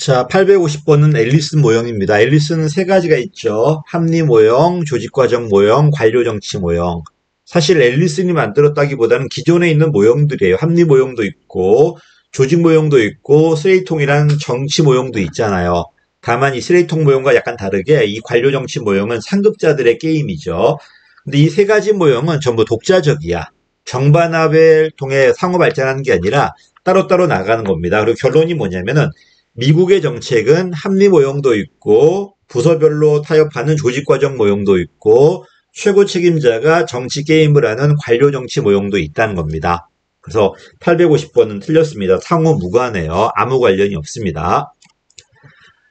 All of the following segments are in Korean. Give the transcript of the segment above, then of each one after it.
자, 850번은 앨리슨 모형입니다. 앨리슨은 세 가지가 있죠. 합리 모형, 조직과정 모형, 관료정치 모형. 사실 앨리슨이 만들었다기보다는 기존에 있는 모형들이에요. 합리 모형도 있고, 조직 모형도 있고, 쓰레기통이란 정치 모형도 있잖아요. 다만 이 쓰레기통 모형과 약간 다르게 이 관료정치 모형은 상급자들의 게임이죠. 근데 이 세 가지 모형은 전부 독자적이야. 정반합을 통해 상호 발전하는 게 아니라 따로따로 나가는 겁니다. 그리고 결론이 뭐냐면은 미국의 정책은 합리 모형도 있고 부서별로 타협하는 조직과정 모형도 있고 최고 책임자가 정치 게임을 하는 관료 정치 모형도 있다는 겁니다. 그래서 850번은 틀렸습니다. 상호 무관해요. 아무 관련이 없습니다.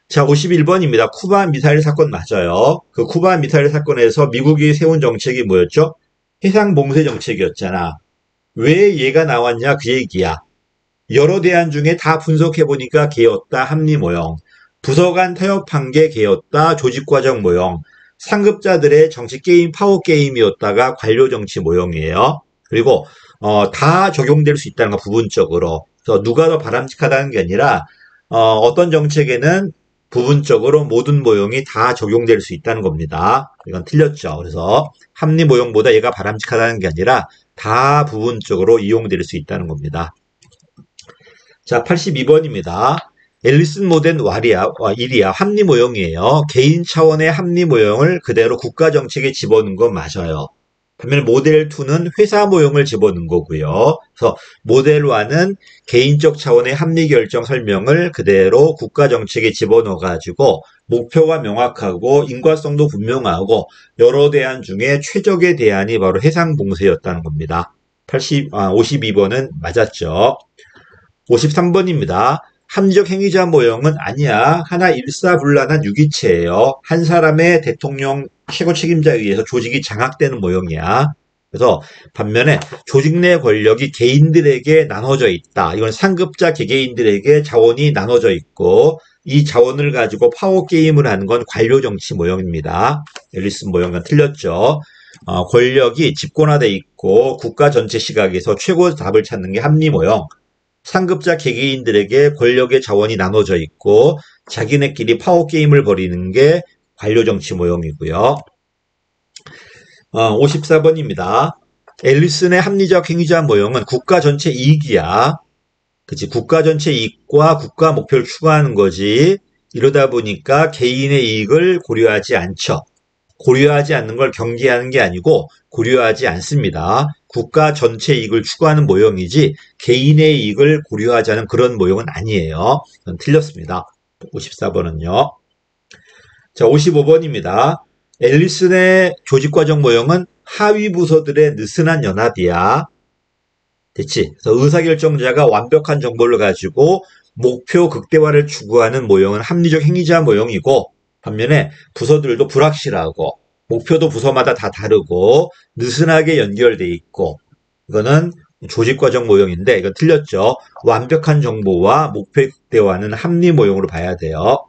자, 51번입니다. 쿠바 미사일 사건 맞아요. 그 쿠바 미사일 사건에서 미국이 세운 정책이 뭐였죠? 해상 봉쇄 정책이었잖아. 왜 얘가 나왔냐 그 얘기야. 여러 대안 중에 다 분석해보니까 걔였다 합리 모형, 부서 간 타협한 게 걔였다 조직과정 모형, 상급자들의 정치 게임 파워 게임이었다가 관료 정치 모형이에요. 그리고 다 적용될 수 있다는 거 부분적으로. 그래서 누가 더 바람직하다는 게 아니라 어떤 정책에는 부분적으로 모든 모형이 다 적용될 수 있다는 겁니다. 이건 틀렸죠. 그래서 합리 모형보다 얘가 바람직하다는 게 아니라 다 부분적으로 이용될 수 있다는 겁니다. 자, 82번입니다. 앨리슨 모델 이리아 합리 모형이에요. 개인 차원의 합리 모형을 그대로 국가 정책에 집어넣은 건 맞아요. 반면 모델 2는 회사 모형을 집어넣은 거고요. 그래서 모델 1은 개인적 차원의 합리 결정 설명을 그대로 국가 정책에 집어넣어 가지고 목표가 명확하고 인과성도 분명하고 여러 대안 중에 최적의 대안이 바로 해상 봉쇄였다는 겁니다. 52번은 맞았죠. 53번입니다. 합리적 행위자 모형은 아니야. 하나 일사불란한 유기체예요. 한 사람의 대통령 최고 책임자에 의해서 조직이 장악되는 모형이야. 그래서 반면에 조직 내 권력이 개인들에게 나눠져 있다. 이건 상급자 개개인들에게 자원이 나눠져 있고 이 자원을 가지고 파워 게임을 하는 건 관료 정치 모형입니다. 앨리슨 모형은 틀렸죠. 권력이 집권화돼 있고 국가 전체 시각에서 최고 답을 찾는 게 합리 모형. 상급자 개개인들에게 권력의 자원이 나눠져 있고 자기네끼리 파워 게임을 벌이는 게 관료 정치 모형이고요. 54번입니다. 앨리슨의 합리적 행위자 모형은 국가 전체 이익이야. 그치? 국가 전체 이익과 국가 목표를 추구하는 거지. 이러다 보니까 개인의 이익을 고려하지 않죠. 고려하지 않는 걸 경계하는 게 아니고 고려하지 않습니다. 국가 전체 이익을 추구하는 모형이지 개인의 이익을 고려하지 않은 그런 모형은 아니에요. 그건 틀렸습니다. 54번은요. 자, 55번입니다. 앨리슨의 조직과정 모형은 하위 부서들의 느슨한 연합이야. 됐지? 그래서 의사결정자가 완벽한 정보를 가지고 목표 극대화를 추구하는 모형은 합리적 행위자 모형이고 반면에 부서들도 불확실하고 목표도 부서마다 다 다르고 느슨하게 연결돼 있고 이거는 조직과정 모형인데 이건 틀렸죠. 완벽한 정보와 목표의 극대화는 합리 모형으로 봐야 돼요.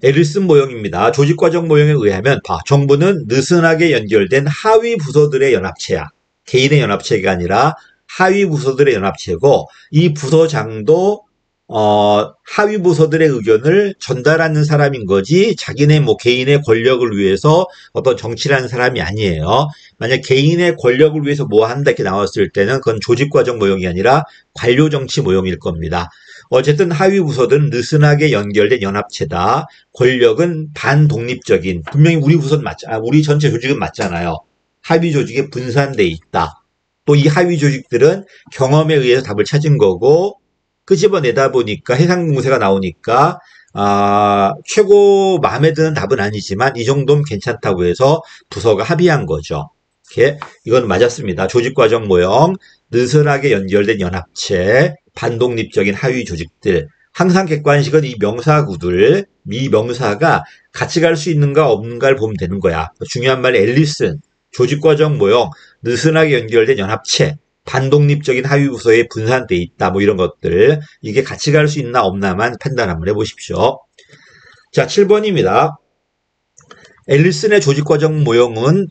앨리슨 모형입니다. 조직과정 모형에 의하면 정부는 느슨하게 연결된 하위 부서들의 연합체야. 개인의 연합체가 아니라 하위 부서들의 연합체고 이 부서장도 하위 부서들의 의견을 전달하는 사람인 거지 자기네 개인의 권력을 위해서 어떤 정치를 하는 사람이 아니에요. 만약 개인의 권력을 위해서 뭐 한다 이렇게 나왔을 때는 그건 조직과정 모형이 아니라 관료 정치 모형일 겁니다. 어쨌든 하위 부서들은 느슨하게 연결된 연합체다. 권력은 반독립적인 분명히 우리 부서는 우리 전체 조직은 맞잖아요. 하위 조직에 분산돼 있다. 또 이 하위 조직들은 경험에 의해서 답을 찾은 거고 끄집어내다 보니까 해상 봉쇄가 나오니까 최고 마음에 드는 답은 아니지만 이 정도면 괜찮다고 해서 부서가 합의한 거죠. 이건 맞았습니다. 조직과정 모형, 느슨하게 연결된 연합체, 반독립적인 하위 조직들. 항상 객관식은 이 명사구들, 이 명사가 같이 갈 수 있는가 없는가를 보면 되는 거야. 중요한 말 앨리슨, 조직과정 모형, 느슨하게 연결된 연합체, 반독립적인 하위 부서에 분산돼 있다. 이런 것들. 이게 같이 갈 수 있나 없나만 판단 한번 해보십시오. 자, 7번입니다. 앨리슨의 조직과정 모형은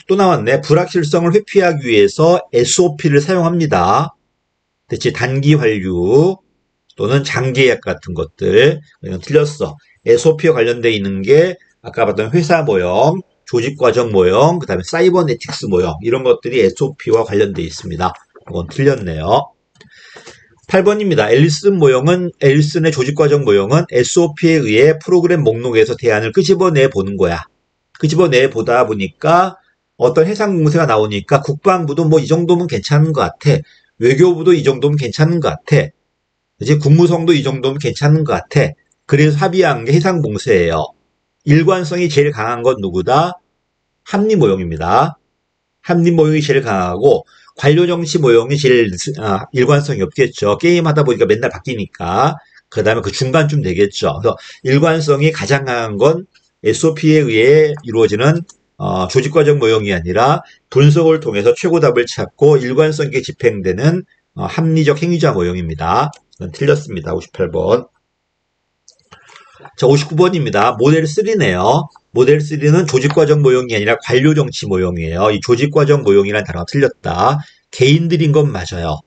또 나왔네. 불확실성을 회피하기 위해서 SOP를 사용합니다. 대체 단기 환류, 또는 장계약 같은 것들. 이건 틀렸어. SOP와 관련돼 있는 게 아까 봤던 회사 모형, 조직과정 모형, 그 다음에 사이버네틱스 모형 이런 것들이 SOP와 관련돼 있습니다. 이건 틀렸네요. 8번입니다. 앨리슨의 조직과정 모형은 SOP에 의해 프로그램 목록에서 대안을 끄집어내 보는 거야. 끄집어내 보다 보니까 어떤 해상 공세가 나오니까 국방부도 뭐 이 정도면 괜찮은 것 같아. 외교부도 이 정도면 괜찮은 것 같아. 이제 국무성도 이 정도면 괜찮은 것 같아. 그래서 합의한 게 해상 공세예요. 일관성이 제일 강한 건 누구다? 합리 모형입니다. 합리 모형이 제일 강하고 관료 정치 모형이 제일 일관성이 없겠죠. 게임 하다 보니까 맨날 바뀌니까. 그 다음에 그 중간쯤 되겠죠. 그래서 일관성이 가장 강한 건 SOP에 의해 이루어지는 조직과정 모형이 아니라 분석을 통해서 최고 답을 찾고 일관성 있게 집행되는 합리적 행위자 모형입니다. 이건 틀렸습니다. 58번. 자, 59번입니다. 모델 3네요. 모델 3는 조직과정 모형이 아니라 관료정치 모형이에요. 이 조직과정 모형이라는 단어가 틀렸다. 개인들인 건 맞아요.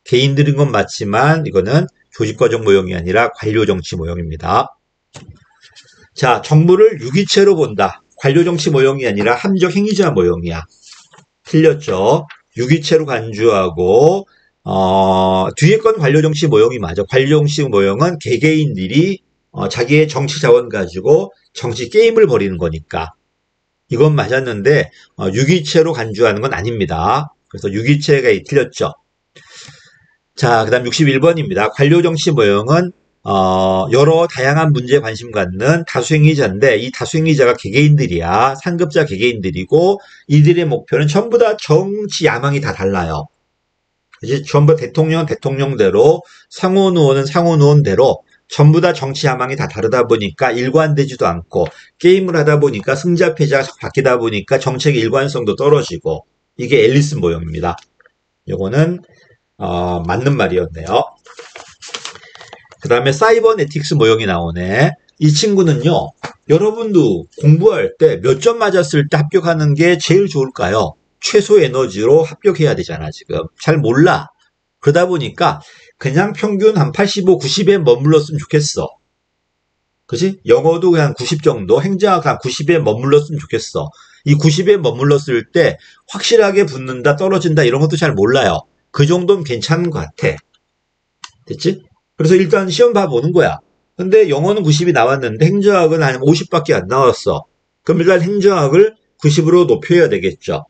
개인들인 건 맞지만 이거는 조직과정 모형이 아니라 관료정치 모형입니다. 자, 정부를 유기체로 본다. 관료정치 모형이 아니라 합리적 행위자 모형이야. 틀렸죠. 유기체로 간주하고 뒤에 건 관료정치 모형이 맞아. 관료정치 모형은 개개인들이 자기의 정치 자원 가지고 정치 게임을 벌이는 거니까 이건 맞았는데 유기체로 간주하는 건 아닙니다. 그래서 유기체가 틀렸죠. 자, 그 다음 61번입니다. 관료정치 모형은 여러 다양한 문제에 관심 갖는 다수행위자인데 이 다수행위자가 개개인들이야. 상급자 개개인들이고 이들의 목표는 전부 다 정치 야망이 다 달라요. 이제 전부 대통령은 대통령대로 상원 의원은 상원 의원대로 전부 다 정치 야망이 다 다르다 보니까 일관되지도 않고 게임을 하다 보니까 승자 패자가 바뀌다 보니까 정책의 일관성도 떨어지고 이게 앨리슨 모형입니다. 요거는 맞는 말이었네요. 그 다음에 사이버네틱스 모형이 나오네. 이 친구는요. 여러분도 공부할 때 몇 점 맞았을 때 합격하는 게 제일 좋을까요? 최소 에너지로 합격해야 되잖아 지금. 잘 몰라. 그러다 보니까 그냥 평균 한 85, 90에 머물렀으면 좋겠어. 그치? 영어도 그냥 90 정도, 행정학 한 90에 머물렀으면 좋겠어. 이 90에 머물렀을 때 확실하게 붙는다, 떨어진다 이런 것도 잘 몰라요. 그 정도면 괜찮은 것 같아. 됐지? 그래서 일단 시험 봐보는 거야. 근데 영어는 90이 나왔는데 행정학은 한 50밖에 안 나왔어. 그럼 일단 행정학을 90으로 높여야 되겠죠.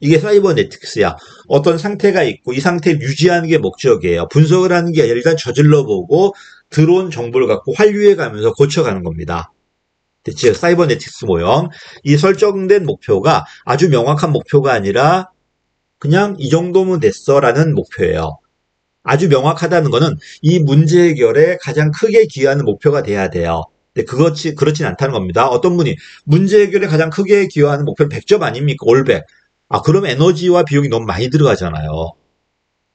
이게 사이버네틱스야. 어떤 상태가 있고 이 상태를 유지하는 게 목적이에요. 분석을 하는 게 아니라 일단 저질러보고 들어온 정보를 갖고 활류해가면서 고쳐가는 겁니다. 됐지? 사이버네틱스 모형. 이 설정된 목표가 아주 명확한 목표가 아니라 그냥 이 정도면 됐어라는 목표예요. 아주 명확하다는 거는 이 문제 해결에 가장 크게 기여하는 목표가 돼야 돼요. 근데 그렇진 않다는 겁니다. 어떤 분이 문제 해결에 가장 크게 기여하는 목표는 100점 아닙니까? 올 100. 그럼 에너지와 비용이 너무 많이 들어가잖아요.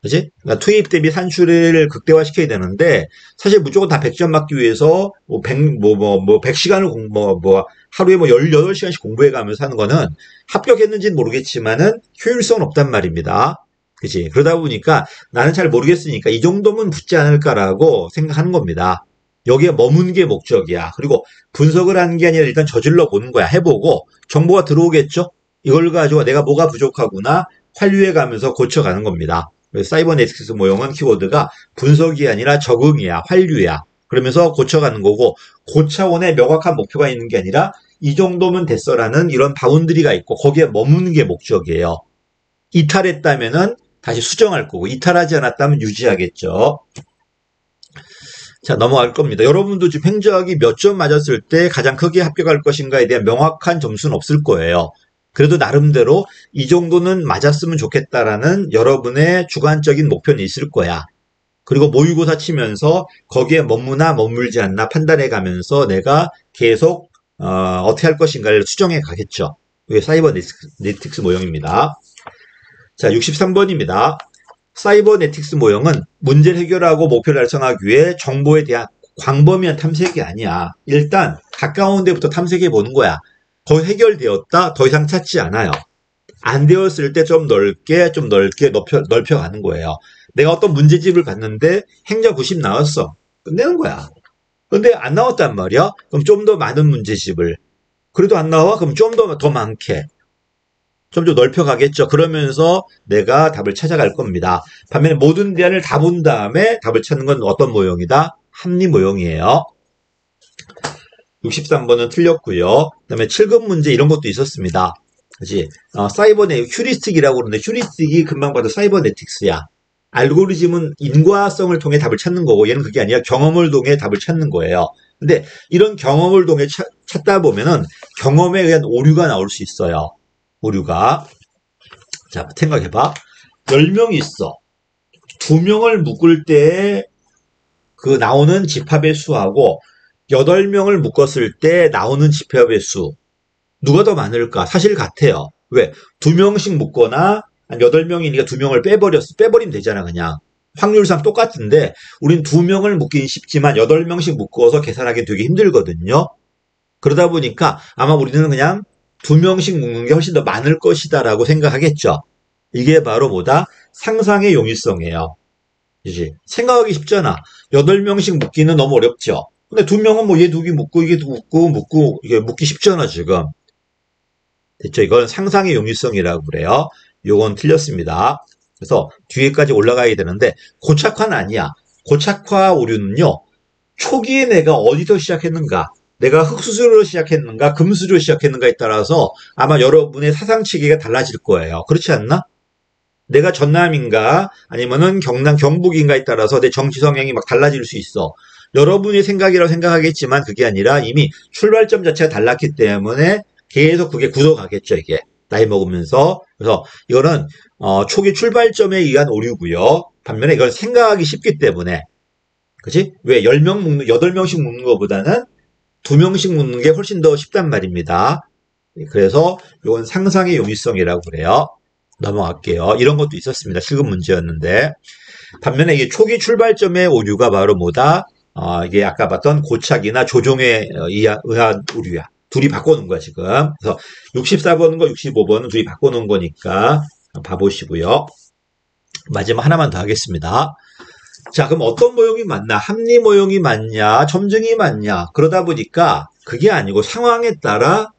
그치? 그러니까 투입 대비 산출을 극대화시켜야 되는데, 사실 무조건 다 100점 맞기 위해서, 100시간을 하루에 18시간씩 공부해가면서 하는 거는 합격했는지는 모르겠지만은 효율성은 없단 말입니다. 그치? 그러다 보니까 나는 잘 모르겠으니까 이 정도면 붙지 않을까라고 생각하는 겁니다. 여기에 머문 게 목적이야. 그리고 분석을 하는 게 아니라 일단 저질러 보는 거야. 해보고 정보가 들어오겠죠? 이걸 가지고 내가 뭐가 부족하구나 활류해 가면서 고쳐가는 겁니다. 사이버네틱스 모형은 키워드가 분석이 아니라 적응이야. 활류야. 그러면서 고쳐가는 거고 그 차원의 명확한 목표가 있는 게 아니라 이 정도면 됐어라는 이런 바운드리가 있고 거기에 머무는 게 목적이에요. 이탈했다면은 다시 수정할 거고 이탈하지 않았다면 유지하겠죠. 자, 넘어갈 겁니다. 여러분도 지금 행정학이 몇 점 맞았을 때 가장 크게 합격할 것인가에 대한 명확한 점수는 없을 거예요. 그래도 나름대로 이 정도는 맞았으면 좋겠다라는 여러분의 주관적인 목표는 있을 거야. 그리고 모의고사 치면서 거기에 머무나 머물지 않나 판단해 가면서 내가 계속 어떻게 할 것인가를 수정해 가겠죠. 이게 사이버네틱스 모형입니다. 자, 63번입니다. 사이버네틱스 모형은 문제를 해결하고 목표를 달성하기 위해 정보에 대한 광범위한 탐색이 아니야. 일단 가까운 데부터 탐색해 보는 거야. 거의 해결되었다. 더 이상 찾지 않아요. 안 되었을 때 좀 넓게 넓혀가는 거예요. 내가 어떤 문제집을 봤는데 행자 90 나왔어. 끝내는 거야. 근데 안 나왔단 말이야? 그럼 좀 더 많은 문제집을. 그래도 안 나와? 그럼 좀 더 많게. 좀 넓혀가겠죠. 그러면서 내가 답을 찾아갈 겁니다. 반면에 모든 대안을 다 본 다음에 답을 찾는 건 어떤 모형이다? 합리 모형이에요. 63번은 틀렸고요. 그 다음에 7급 문제 이런 것도 있었습니다. 그치? 휴리스틱이라고 그러는데 휴리스틱이 금방 봐도 사이버네틱스야. 알고리즘은 인과성을 통해 답을 찾는 거고 얘는 그게 아니라 경험을 통해 답을 찾는 거예요. 근데 이런 경험을 통해 찾다 보면은 경험에 의한 오류가 나올 수 있어요. 오류가. 자, 생각해봐. 10명이 있어. 2명을 묶을 때 그 나오는 집합의 수하고 8명을 묶었을 때 나오는 집합의 수. 누가 더 많을까? 사실 같아요. 왜? 2명씩 묶거나 한 8명이니까 2명을 빼버리면 되잖아, 그냥. 확률상 똑같은데, 우린 2명을 묶긴 쉽지만 8명씩 묶어서 계산하기 되게 힘들거든요. 그러다 보니까 아마 우리는 그냥 2명씩 묶는 게 훨씬 더 많을 것이다라고 생각하겠죠. 이게 바로 뭐다? 상상의 용이성이에요. 그치? 생각하기 쉽잖아. 8명씩 묶기는 너무 어렵죠. 근데 2명은 뭐 얘 2개 묶고 이게 묶고 이게 묶기 쉽잖아, 지금. 됐죠? 이건 상상의 용이성이라고 그래요. 요건 틀렸습니다. 그래서 뒤에까지 올라가야 되는데 고착화는 아니야. 고착화 오류는요. 초기에 내가 어디서 시작했는가, 내가 흙수저로 시작했는가, 금수저로 시작했는가에 따라서 아마 여러분의 사상체계가 달라질 거예요. 그렇지 않나? 내가 전남인가 아니면은 경북인가에 따라서 내 정치 성향이 막 달라질 수 있어. 여러분의 생각이라고 생각하겠지만 그게 아니라 이미 출발점 자체가 달랐기 때문에 계속 그게 굳어가겠죠, 이게. 나이 먹으면서. 그래서 이거는 초기 출발점에 의한 오류고요. 반면에 이걸 생각하기 쉽기 때문에. 그치? 왜 8명씩 묶는 것보다는 2명씩 묶는 게 훨씬 더 쉽단 말입니다. 그래서 이건 상상의 용이성이라고 그래요. 넘어갈게요. 이런 것도 있었습니다. 실급 문제였는데. 반면에 이게 초기 출발점의 오류가 바로 뭐다? 이게 아까 봤던 고착이나 조종에 의한 오류야. 둘이 바꿔놓은 거야, 지금. 그래서 64번과 65번은 둘이 바꿔놓은 거니까 봐보시고요. 마지막 하나만 더 하겠습니다. 자, 그럼 어떤 모형이 맞나? 합리 모형이 맞냐? 점증이 맞냐? 그러다 보니까 그게 아니고 상황에 따라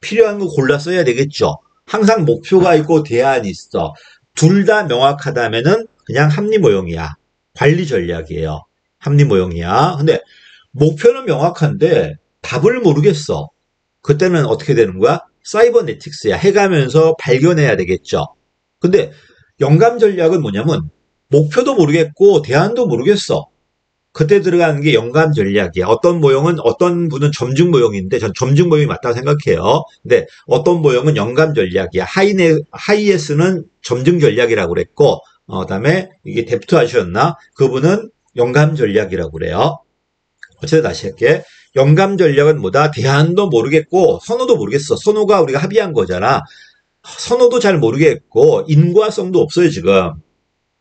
필요한 거 골라 써야 되겠죠. 항상 목표가 있고 대안이 있어. 둘 다 명확하다면은 그냥 합리 모형이야. 관리 전략이에요. 합리 모형이야. 근데 목표는 명확한데 답을 모르겠어. 그때는 어떻게 되는 거야? 사이버네틱스야. 해가면서 발견해야 되겠죠. 근데 영감 전략은 뭐냐면 목표도 모르겠고 대안도 모르겠어. 그때 들어가는 게 영감 전략이야. 어떤 분은 점증 모형인데 전 점증 모형이 맞다고 생각해요. 근데 어떤 모형은 영감 전략이야. 하이에스는 점증 전략이라고 그랬고, 그다음에 이게 데프트 하셨나? 그분은 영감 전략이라고 그래요. 어쨌든 다시 할게. 영감 전략은 뭐다? 대안도 모르겠고 선호도 모르겠어. 선호가 우리가 합의한 거잖아. 선호도 잘 모르겠고 인과성도 없어요, 지금.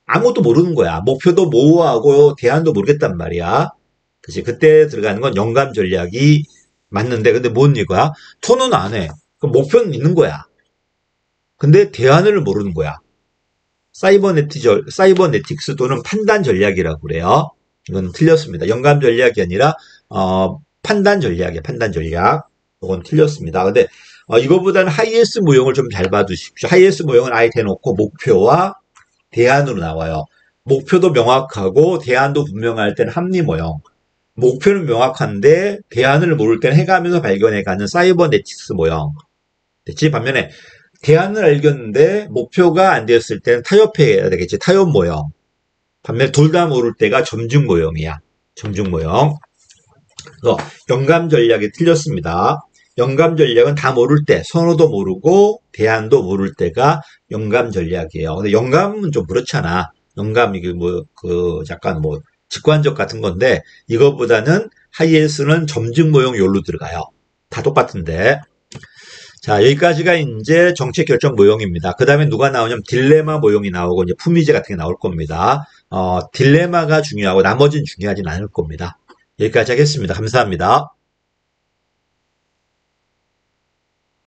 아무것도 모르는 거야. 목표도 모호하고 대안도 모르겠단 말이야. 그치? 그때 들어가는 건 영감 전략이 맞는데, 근데 뭔 이거야? 선호는 안 해. 그럼 목표는 있는 거야. 근데 대안을 모르는 거야. 사이버네틱스 또는 판단 전략이라고 그래요. 이건 틀렸습니다. 영감 전략이 아니라 판단 전략이에요. 판단 전략. 이건 틀렸습니다. 근데 이거보다는 하이에스 모형을 좀 잘 봐두십시오. 하이에스 모형은 아예 대놓고 목표와 대안으로 나와요. 목표도 명확하고 대안도 분명할 때는 합리 모형. 목표는 명확한데 대안을 모를 때는 해가면서 발견해가는 사이버네틱스 모형. 됐지? 반면에 대안을 알겠는데 목표가 안 되었을 때는 타협해야 되겠지. 타협 모형. 반면에 둘 다 모를 때가 점증 모형이야. 점증 모형. 그래서 영감 전략이 틀렸습니다. 영감 전략은 다 모를 때, 선호도 모르고 대안도 모를 때가 영감 전략이에요. 근데 영감은 좀 그렇잖아. 영감 이게 약간 직관적 같은 건데 이거보다는 하이에스는 점증 모형 요로 들어가요. 다 똑같은데. 자, 여기까지가 이제 정책 결정 모형입니다. 그 다음에 누가 나오냐면 딜레마 모형이 나오고 이제 품위제 같은 게 나올 겁니다. 딜레마가 중요하고 나머지는 중요하진 않을 겁니다. 여기까지 하겠습니다. 감사합니다.